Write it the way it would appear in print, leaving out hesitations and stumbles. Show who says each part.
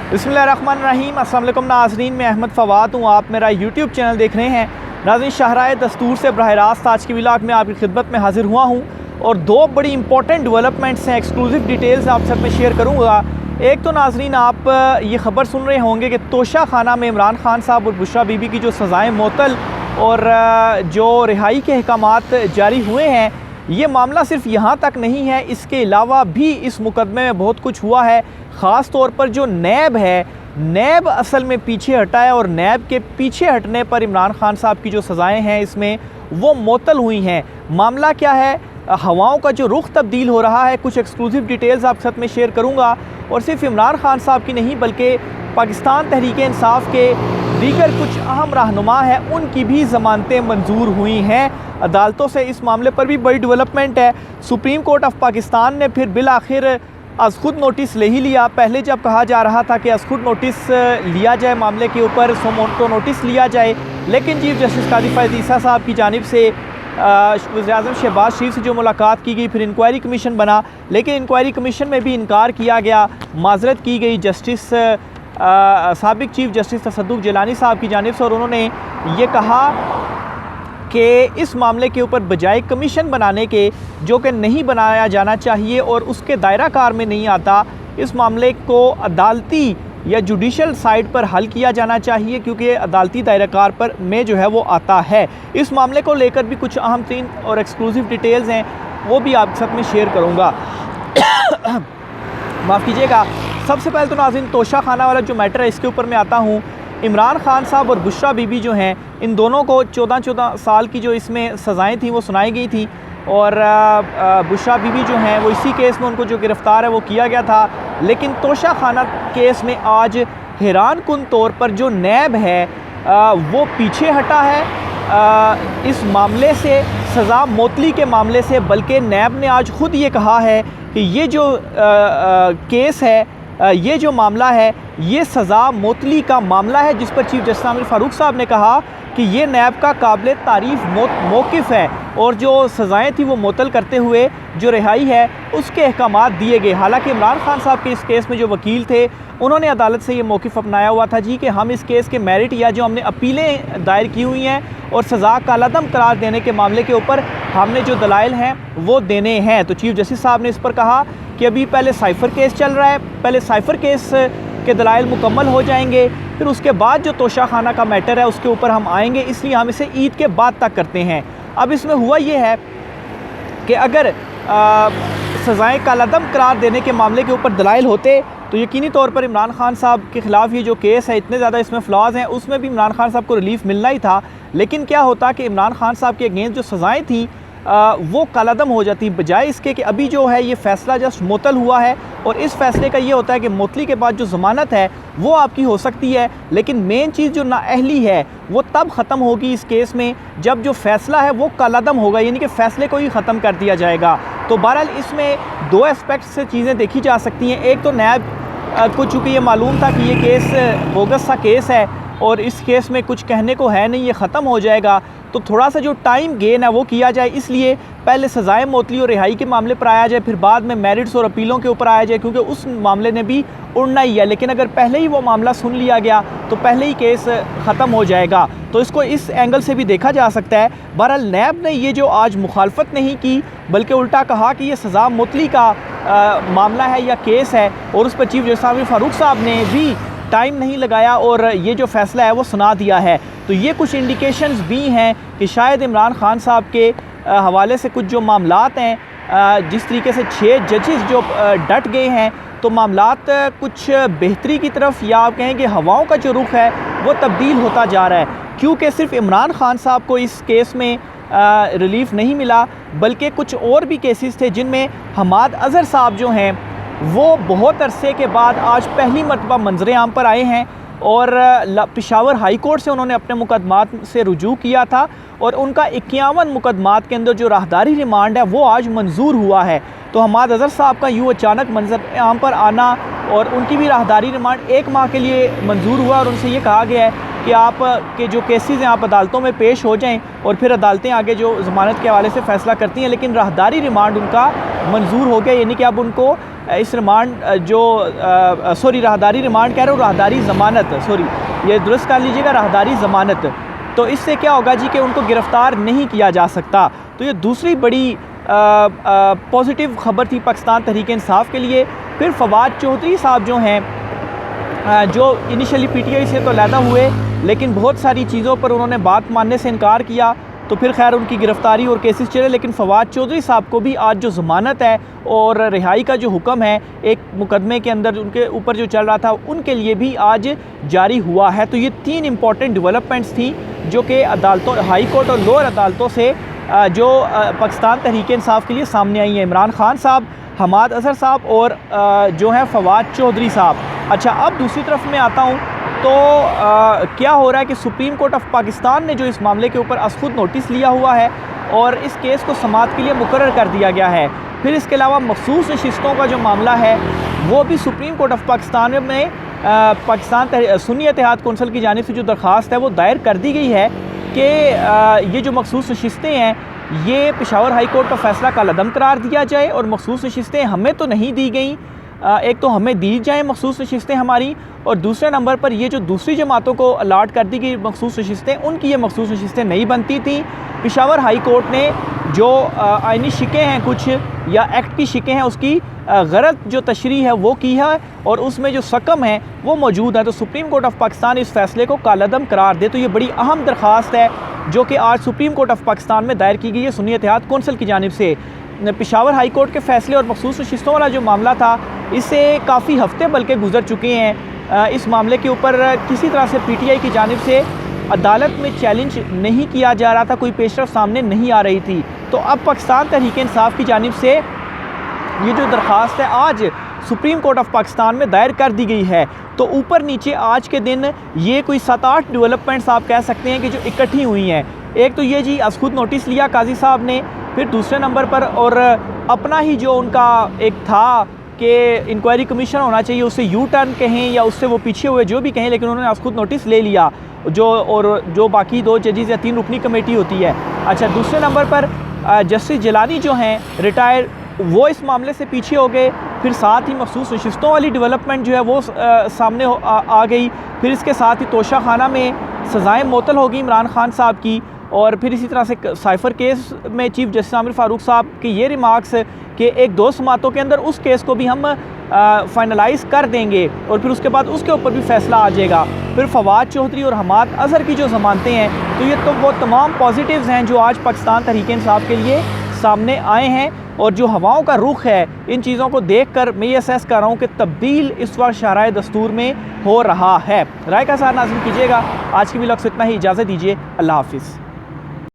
Speaker 1: बिस्मिल्लाहिर्रहमानिर्रहीम। अस्सलाम वालेकुम नाज़रीन, मैं अहमद फ़वाद हूँ। आप मेरा यूट्यूब चैनल देख रहे हैं। नाज़रीन, शाहराए दस्तूर से बराह रास्त आज की व्लॉग में आपकी खिदमत में हाजिर हुआ हूँ और दो बड़ी इंपॉर्टेंट डेवलपमेंट्स हैं, एक्सक्लूसिव डिटेल्स आप सब में शेयर करूँगा। एक तो नाज़रीन, आप ये ख़बर सुन रहे होंगे कि तोशा खाना में इमरान खान साहब और बुशरा बीबी की जो सज़ाएँ मुअत्तल और जो रिहाई के अहकामात जारी हुए हैं, ये मामला सिर्फ यहाँ तक नहीं है, इसके अलावा भी इस मुकदमे में बहुत कुछ हुआ है। ख़ास तौर पर जो नैब है, नैब असल में पीछे हटा है और नैब के पीछे हटने पर इमरान खान साहब की जो सज़ाएं हैं इसमें वो मुअत्तल हुई हैं। मामला क्या है, हवाओं का जो रुख तब्दील हो रहा है, कुछ एक्सक्लूसिव डिटेल्स आप साथ में शेयर करूँगा। और सिर्फ इमरान खान साहब की नहीं बल्कि पाकिस्तान तहरीक इंसाफ के दीगर कुछ अहम रहनुमा हैं, उनकी भी ज़मानतें मंजूर हुई हैं अदालतों से। इस मामले पर भी बड़ी डेवलपमेंट है। सुप्रीम कोर्ट ऑफ पाकिस्तान ने फिर बिल आखिर अज़ खुद नोटिस ले ही लिया। पहले जब कहा जा रहा था कि अज़ खुद नोटिस लिया जाए, मामले के ऊपर तो नोटिस लिया जाए, लेकिन चीफ जस्टिस काजी फ़ैज़ ईसा साहब की जानिब से वज़ीर-ए-आज़म शहबाज शरीफ से जो मुलाकात की गई, फिर इंक्वायरी कमीशन बना, लेकिन इंक्वायरी कमीशन में भी इनकार किया गया, माज़रत की गई justice साबिक़ chief justice Tassaduq Jilani साहब की जानिब से। और उन्होंने ये कहा कि इस मामले के ऊपर बजाय कमीशन बनाने के, जो कि नहीं बनाया जाना चाहिए और उसके दायरा कार में नहीं आता, इस मामले को अदालती या जुडिशल साइड पर हल किया जाना चाहिए, क्योंकि अदालती दायरा कार पर में जो है वो आता है। इस मामले को लेकर भी कुछ अहम तीन और एक्सक्लूसिव डिटेल्स हैं, वो भी आप साथ में शेयर करूँगा। माफ़ कीजिएगा। सबसे पहले तो नाज़रीन, तोशा खाना वाला जो मैटर है इसके ऊपर मैं आता हूँ। इमरान खान साहब और बुशरा बीबी जो हैं, इन दोनों को 14 साल की जो इसमें सज़ाएँ थी वो सुनाई गई थी। और बुशरा बीबी जो हैं वो इसी केस में उनको जो गिरफ़्तार है वो किया गया था। लेकिन तोशा खाना केस में आज हैरान कुन तौर पर जो नैब है वो पीछे हटा है इस मामले से, सज़ा मुअत्तली के मामले से। बल्कि नैब ने आज ख़ुद ये कहा है कि ये जो केस है, ये जो मामला है, ये सज़ा मुअत्तली का मामला है, जिस पर चीफ जस्टिस आमिर फ़ारूक साहब ने कहा कि ये नैब का काबिल तारीफ़ मौक़िफ़ है और जो सज़ाएँ थी वो मुअत्तल करते हुए जो रिहाई है उसके अहकामात दिए गए। हालांकि इमरान खान साहब के इस केस में जो वकील थे, उन्होंने अदालत से ये मौक़िफ़ अपनाया हुआ था जी कि हम इस केस के मेरिट या जो हमने अपीलें दायर की हुई हैं और सज़ा का लदम करार देने के मामले के ऊपर हमने जो दलाइल हैं वो देने हैं। तो चीफ जस्टिस साहब ने इस पर कहा कि अभी पहले साइफ़र केस चल रहा है, पहले साइफ़र केस के दलाइल मुकम्मल हो जाएंगे, फिर उसके बाद जो तोशा खाना का मैटर है उसके ऊपर हम आएंगे, इसलिए हम इसे ईद के बाद तक करते हैं। अब इसमें हुआ ये है कि अगर सज़ाएँ का लदम करार देने के मामले के ऊपर दलाइल होते तो यकीनी तौर पर इमरान खान साहब के ख़िलाफ़ ये जो केस है, इतने ज़्यादा इसमें फ़्लॉज़ हैं, उसमें भी इमरान खान साहब को रिलीफ़ मिलना ही था। लेकिन क्या होता कि इमरान खान साहब के अगेंस्ट जो सज़ाएँ थी वो कलअदम हो जाती, बजाय इसके कि अभी जो है ये फ़ैसला जस्ट मुअत्तल हुआ है। और इस फ़ैसले का ये होता है कि मुअत्तली के बाद जो ज़मानत है वो आपकी हो सकती है, लेकिन मेन चीज़ जो नाअहली है वो तब ख़त्म होगी इस केस में जब जो फ़ैसला है वो कलअदम होगा, यानी कि फ़ैसले को ही ख़त्म कर दिया जाएगा। तो बहरहाल इसमें दो एस्पेक्ट से चीज़ें देखी जा सकती हैं। एक तो नैब को चूँकि ये मालूम था कि ये केस बोगस सा केस है और इस केस में कुछ कहने को है नहीं, ये ख़त्म हो जाएगा, तो थोड़ा सा जो टाइम गेन है वो किया जाए, इसलिए पहले सज़ाए मुअत्तली और रिहाई के मामले पर आया जाए, फिर बाद में मेरिट्स और अपीलों के ऊपर आया जाए, क्योंकि उस मामले ने भी उड़ना ही है। लेकिन अगर पहले ही वो मामला सुन लिया गया तो पहले ही केस ख़त्म हो जाएगा। तो इसको इस एंगल से भी देखा जा सकता है। बहरहाल नैब ने ये जो आज मुखालफत नहीं की, बल्कि उल्टा कहा कि ये सज़ा मुअत्तली का मामला है या केस है, और उस पर चीफ जस्टिस आमिर फ़ारूक साहब ने भी टाइम नहीं लगाया और ये जो फ़ैसला है वो सुना दिया है। तो ये कुछ इंडिकेशंस भी हैं कि शायद इमरान खान साहब के हवाले से कुछ जो मामलात हैं, जिस तरीके से 6 जजेस जो डट गए हैं, तो मामलात कुछ बेहतरी की तरफ, या आप कहें कि हवाओं का जो रुख है वो तब्दील होता जा रहा है। क्योंकि सिर्फ इमरान खान साहब को इस केस में रिलीफ़ नहीं मिला, बल्कि कुछ और भी केसेस थे जिनमें हमाद अज़हर साहब जो हैं वो बहुत अरसे के बाद आज पहली मरतबा मंजर आम पर आए हैं और पेशावर हाई कोर्ट से उन्होंने अपने मुकदमात से रुजू किया था और उनका 51 मुकदमात के अंदर जो राहदारी रिमांड है वो आज मंजूर हुआ है। तो हमाद अज़हर साहब का यूँ अचानक मंजर आम पर आना और उनकी भी राहदारी रिमांड 1 माह के लिए मंजूर हुआ और उनसे ये कहा गया है कि आप के जो केसेस हैं आप अदालतों में पेश हो जाएं और फिर अदालतें आगे जो ज़मानत के हवाले से फ़ैसला करती हैं। लेकिन राहदारी रिमांड उनका मंजूर हो गया, यानी कि अब उनको इस रिमांड राहदारी रिमांड कह रहे हो, राहदारी ज़मानत, ये दुरुस्त कर लीजिएगा, राहदारी ज़मानत। तो इससे क्या होगा जी कि उनको गिरफ़्तार नहीं किया जा सकता। तो ये दूसरी बड़ी पॉजिटिव ख़बर थी पाकिस्तान तहरीक इंसाफ के लिए। फिर फवाद चौधरी साहब जो हैं, जो इनिशियली PTI से तो लैदा हुए, लेकिन बहुत सारी चीज़ों पर उन्होंने बात मानने से इनकार किया, तो फिर खैर उनकी गिरफ़्तारी और केसेस चले। लेकिन फवाद चौधरी साहब को भी आज जो ज़मानत है और रिहाई का जो हुक्म है एक मुकदमे के अंदर उनके ऊपर जो चल रहा था, उनके लिए भी आज जारी हुआ है। तो ये 3 इंपॉर्टेंट डेवलपमेंट्स थी जो कि अदालतों, हाई कोर्ट और लोअर अदालतों से जो पाकिस्तान तहरीक इंसाफ के लिए सामने आई हैं। इमरान खान साहब, हमाद अजहर साहब और जो है फवाद चौधरी साहब। अच्छा, अब दूसरी तरफ मैं आता हूँ तो क्या हो रहा है कि सुप्रीम कोर्ट ऑफ पाकिस्तान ने जो इस मामले के ऊपर खुद नोटिस लिया हुआ है और इस केस को समाअत के लिए मुकर्रर कर दिया गया है। फिर इसके अलावा मखसूस नशिस्तों का जो मामला है वो भी सुप्रीम कोर्ट ऑफ पाकिस्तान में पाकिस्तान सुन्नी इत्तेहाद कौंसिल की जानिब से जो दरख्वास्त है वो दायर कर दी गई है कि ये जो मखसूस नशिस्तें हैं ये पेशावर हाई कोर्ट का फ़ैसला कालअदम करार दिया जाए और मखसूस नशिस्तें हमें तो नहीं दी गई, एक तो हमें दी जाए मखसूस नशिस्तें हमारी, और दूसरे नंबर पर ये जो दूसरी जमातों को अलाट कर दी गई मखसूस नशिस्तें, उनकी ये मखसूस नशिस्तें नहीं बनती थी। पेशावर हाई कोर्ट ने जो आइनी शिकें हैं कुछ या एक्ट की शिकें हैं उसकी गलत जो तशरीह है वो की है और उसमें जो सकम है वो मौजूद है। तो सुप्रीम कोर्ट ऑफ पाकिस्तान इस फैसले को कालअदम करार दे। तो ये बड़ी अहम दरख्वास्त है जो कि आज सुप्रीम कोर्ट ऑफ पाकिस्तान में दायर की गई है सुन्नी इत्तेहाद कौंसिल की जानिब से। पेशावर हाई कोर्ट के फैसले और मखसूस नशिस्तों वाला जो मामला था, इससे काफ़ी हफ्ते बल्कि गुजर चुके हैं। इस मामले के ऊपर किसी तरह से PTI की जानिब से अदालत में चैलेंज नहीं किया जा रहा था, कोई पेशरफ सामने नहीं आ रही थी। तो अब पाकिस्तान तहरीक इंसाफ की जानिब से ये जो दरख्वास्त है आज सुप्रीम कोर्ट ऑफ पाकिस्तान में दायर कर दी गई है। तो ऊपर नीचे आज के दिन ये कोई 7-8 डेवलपमेंट्स आप कह सकते हैं कि जो इकट्ठी हुई हैं। एक तो ये जी खुद नोटिस लिया काजी साहब ने, फिर दूसरे नंबर पर और अपना ही जो उनका एक था कि इंक्वायरी कमीशन होना चाहिए, उससे यू टर्न कहें या उससे वो पीछे हुए जो भी कहें, लेकिन उन्होंने खुद नोटिस ले लिया जो बाकी 2 जजेस या 3 रुकनी कमेटी होती है। अच्छा, दूसरे नंबर पर जस्टिस जिलानी जो हैं रिटायर, वो इस मामले से पीछे हो गए। फिर साथ ही मखसूस नशिस्तों वाली डेवलपमेंट जो है वो सामने आ गई। फिर इसके साथ ही तोशा खाना में सज़ाएँ मुअत्तल होगी इमरान खान साहब की, और फिर इसी तरह से साइफ़र केस में चीफ जस्टिस आमिर फ़ारूक साहब के ये रिमार्क्स कि 1-2 समातों के अंदर उस केस को भी हम फाइनलाइज़ कर देंगे और फिर उसके बाद उसके ऊपर भी फ़ैसला आ जाएगा। फिर फवाद चौधरी और हमाद अजहर की जो ज़मानतें हैं, तो ये तो वो तमाम पॉजिटिव्स हैं जो आज पाकिस्तान तहरीक इंसाफ के लिए सामने आए हैं। और जो हवाओं का रुख है, इन चीज़ों को देख कर मैं ये असेस कर रहा हूँ कि तब्दील इस वक्त शराए दस्तूर में हो रहा है। राय का साथ नाज़िम कीजिएगा। आज की व्लॉग से इतना ही, इजाज़त दीजिए। अल्लाह हाफिज़।